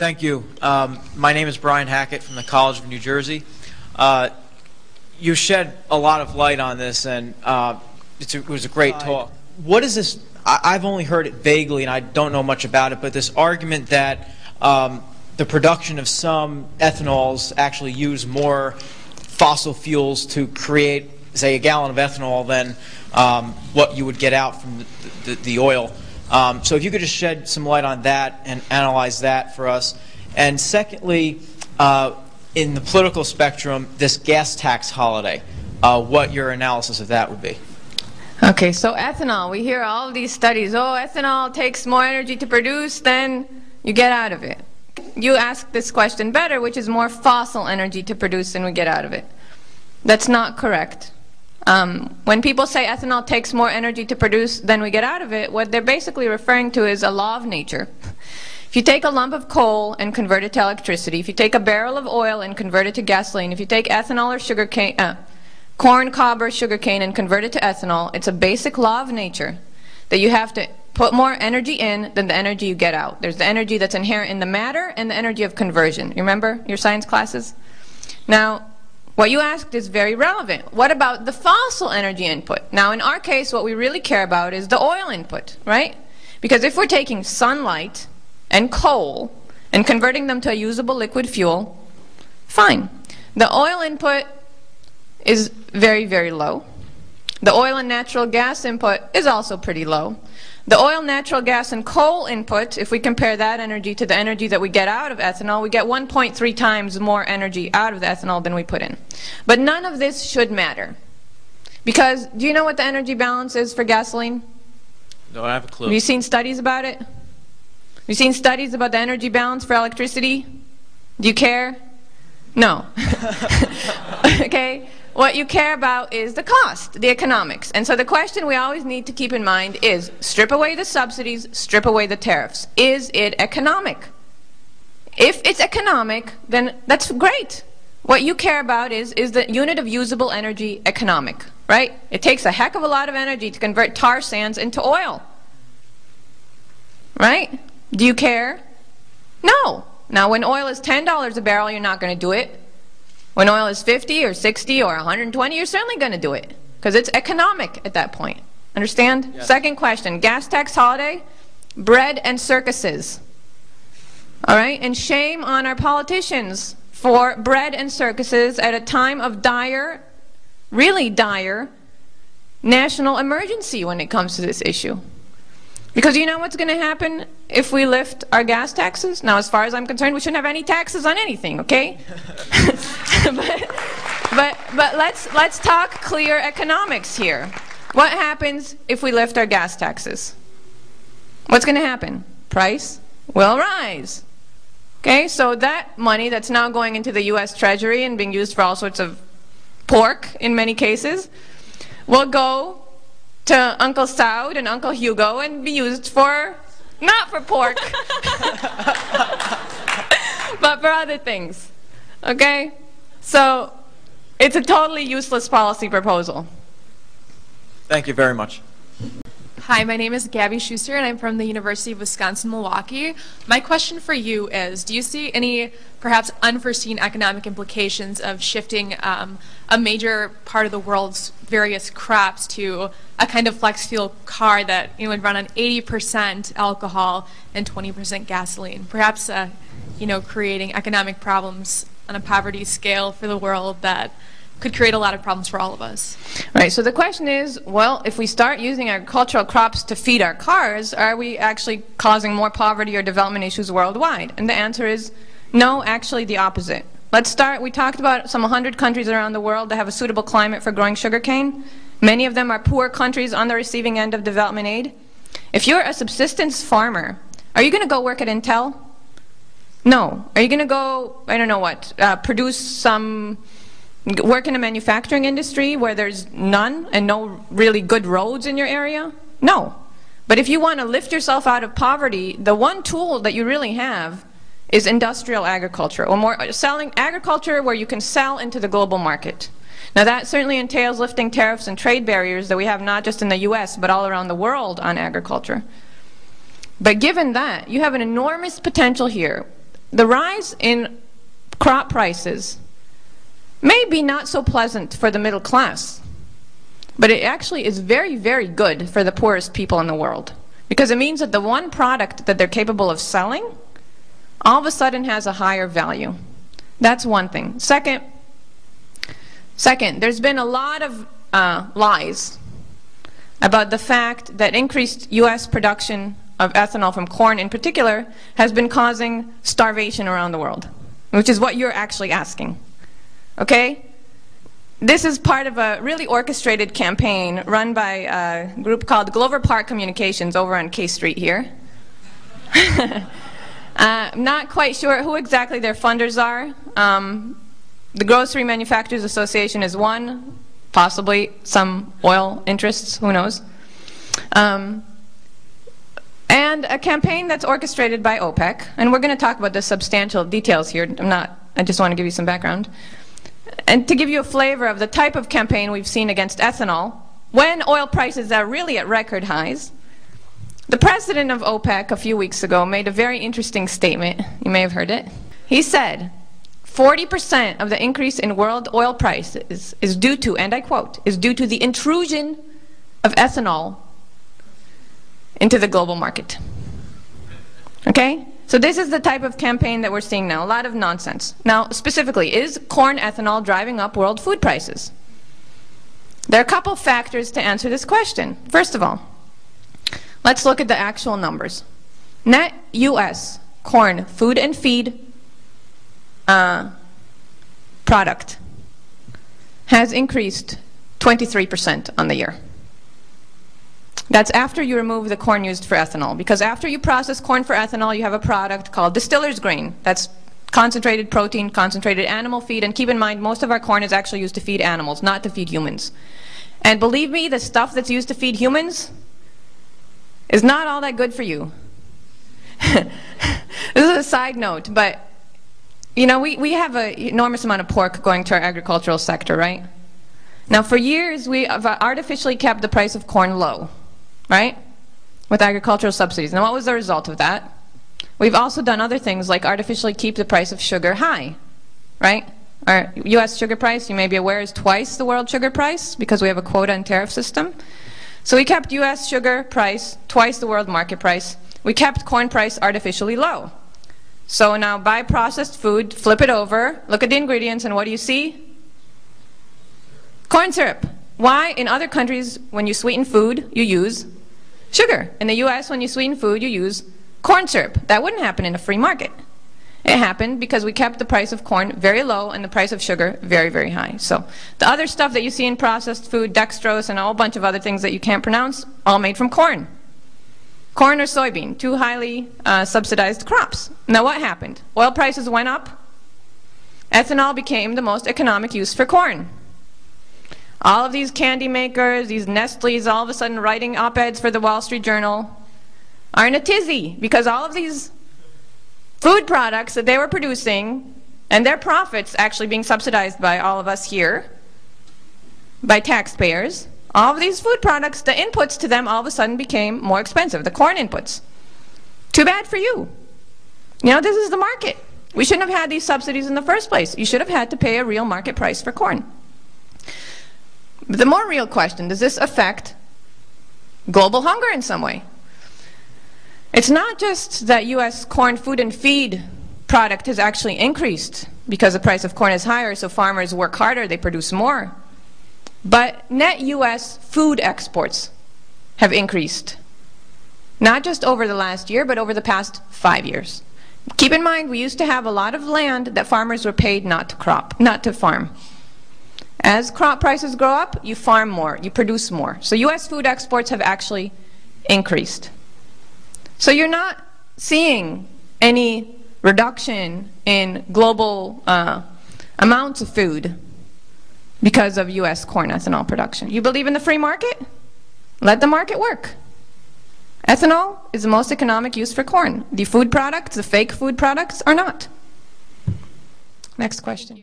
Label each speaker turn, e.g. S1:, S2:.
S1: Thank you. My name is Brian Hackett from the College of New Jersey. You shed a lot of light on this, and it was a great talk. What is this? I've only heard it vaguely, and I don't know much about it, but this argument that the production of some ethanols actually use more fossil fuels to create, say, a gallon of ethanol than what you would get out from the oil. So if you could just shed some light on that and analyze that for us. And secondly, in the political spectrum, this gas tax holiday, what your analysis of that would be.
S2: Okay, so ethanol, we hear all of these studies, oh, ethanol takes more energy to produce than you get out of it. You ask this question better, which is more fossil energy to produce than we get out of it. That's not correct. When people say ethanol takes more energy to produce than we get out of it, what they're basically referring to is a law of nature. If you take a lump of coal and convert it to electricity, if you take a barrel of oil and convert it to gasoline, if you take ethanol or sugarcane, corn, cob, or sugarcane and convert it to ethanol, it's a basic law of nature that you have to put more energy in than the energy you get out. There's the energy that's inherent in the matter and the energy of conversion. You remember your science classes? Now, what you asked is very relevant. What about the fossil energy input? Now, in our case, what we really care about is the oil input, right? Because if we're taking sunlight and coal and converting them to a usable liquid fuel, fine. The oil input is very, very low. The oil and natural gas input is also pretty low. The oil, natural gas, and coal input, if we compare that energy to the energy that we get out of ethanol, we get 1.3 times more energy out of the ethanol than we put in. But none of this should matter. Because, do you know what the energy balance is for gasoline?
S1: No, I have a clue.
S2: Have you seen studies about it? Have you seen studies about the energy balance for electricity? Do you care? No. Okay? What you care about is the cost, the economics. And so the question we always need to keep in mind is, strip away the subsidies, strip away the tariffs. Is it economic? If it's economic, then that's great. What you care about is the unit of usable energy economic, right? It takes a heck of a lot of energy to convert tar sands into oil. Right? Do you care? No. Now, when oil is $10 a barrel, you're not going to do it. When oil is 50 or 60 or 120, you're certainly going to do it because it's economic at that point. Understand? Yes. Second question, gas tax holiday, bread and circuses. All right? And shame on our politicians for bread and circuses at a time of dire, really dire, national emergency when it comes to this issue. Because you know what's going to happen if we lift our gas taxes? Now, as far as I'm concerned, we shouldn't have any taxes on anything, okay? but let's talk clear economics here. What happens if we lift our gas taxes? What's going to happen? Price will rise. Okay, so that money that's now going into the U.S. Treasury and being used for all sorts of pork in many cases will go to Uncle Saud and Uncle Hugo and be used for, not for pork, but for other things. Okay? So it's a totally useless policy proposal.
S1: Thank you very much.
S3: Hi, my name is Gabby Schuster, and I'm from the University of Wisconsin-Milwaukee. My question for you is, do you see any perhaps unforeseen economic implications of shifting a major part of the world's various crops to a kind of flex fuel car that would run on 80% alcohol and 20% gasoline, perhaps creating economic problems on a poverty scale for the world that could create a lot of problems for all of us?
S2: Right, so the question is, well, if we start using agricultural crops to feed our cars, are we actually causing more poverty or development issues worldwide? And the answer is no, actually the opposite. Let's start, we talked about some 100 countries around the world that have a suitable climate for growing sugarcane. Many of them are poor countries on the receiving end of development aid. If you're a subsistence farmer, are you going to go work at Intel? No. Are you going to go, I don't know what, produce some, work in a manufacturing industry where there's none and no really good roads in your area? No. But if you want to lift yourself out of poverty, the one tool that you really have is industrial agriculture, or more selling agriculture where you can sell into the global market. Now that certainly entails lifting tariffs and trade barriers that we have not just in the US but all around the world on agriculture. But given that, you have an enormous potential here. the rise in crop prices may be not so pleasant for the middle class, but it actually is very, very good for the poorest people in the world, because it means that the one product that they're capable of selling all of a sudden has a higher value. That's one thing. Second, there's been a lot of lies about the fact that increased U.S. production of ethanol from corn in particular has been causing starvation around the world, which is what you're actually asking. Okay? This is part of a really orchestrated campaign run by a group called Glover Park Communications over on K Street here. I'm not quite sure who exactly their funders are. The Grocery Manufacturers Association is one, possibly some oil interests, who knows. And a campaign that's orchestrated by OPEC, and we're going to talk about the substantial details here. I just want to give you some background. And to give you a flavor of the type of campaign we've seen against ethanol, when oil prices are really at record highs, the president of OPEC a few weeks ago made a very interesting statement. You may have heard it. He said, 40% of the increase in world oil prices is due to, and I quote, is due to the intrusion of ethanol into the global market. Okay? So this is the type of campaign that we're seeing now, a lot of nonsense. Now, specifically, is corn ethanol driving up world food prices? There are a couple factors to answer this question. First of all, let's look at the actual numbers. Net U.S. corn food and feed product has increased 23% on the year. That's after you remove the corn used for ethanol, because after you process corn for ethanol, you have a product called distiller's grain. That's concentrated protein, concentrated animal feed, and keep in mind, most of our corn is actually used to feed animals, not to feed humans. And believe me, the stuff that's used to feed humans is not all that good for you. This is a side note, but you know, we have an enormous amount of pork going to our agricultural sector, right? Now, for years, we have artificially kept the price of corn low, right? With agricultural subsidies. Now, what was the result of that? We've also done other things like artificially keep the price of sugar high, right? Our U.S. sugar price, you may be aware, is twice the world sugar price because we have a quota and tariff system. So we kept U.S. sugar price twice the world market price. We kept corn price artificially low. So now buy processed food, flip it over, look at the ingredients, and what do you see? Corn syrup. Why? In other countries, when you sweeten food, you use sugar. In the U.S., when you sweeten food, you use corn syrup. That wouldn't happen in a free market. It happened because we kept the price of corn very low and the price of sugar very, very high. So the other stuff that you see in processed food, dextrose, and a whole bunch of other things that you can't pronounce, all made from corn. Corn or soybean, two highly subsidized crops. Now what happened? Oil prices went up. Ethanol became the most economic use for corn. All of these candy makers, these Nestle's, all of a sudden writing op-eds for the Wall Street Journal are in a tizzy because all of these food products that they were producing and their profits actually being subsidized by all of us here, by taxpayers, all of these food products, the inputs to them all of a sudden became more expensive, the corn inputs. Too bad for you. You know, this is the market. We shouldn't have had these subsidies in the first place. You should have had to pay a real market price for corn. But the more real question, does this affect global hunger in some way? It's not just that U.S. corn food and feed product has actually increased because the price of corn is higher, so farmers work harder, they produce more. But net U.S. food exports have increased, not just over the last year, but over the past 5 years. Keep in mind, we used to have a lot of land that farmers were paid not to farm. As crop prices grow up, you farm more, you produce more. So U.S. food exports have actually increased. So you're not seeing any reduction in global amounts of food because of U.S. corn ethanol production. You believe in the free market? Let the market work. Ethanol is the most economic use for corn. The food products, the fake food products, are not. Next question.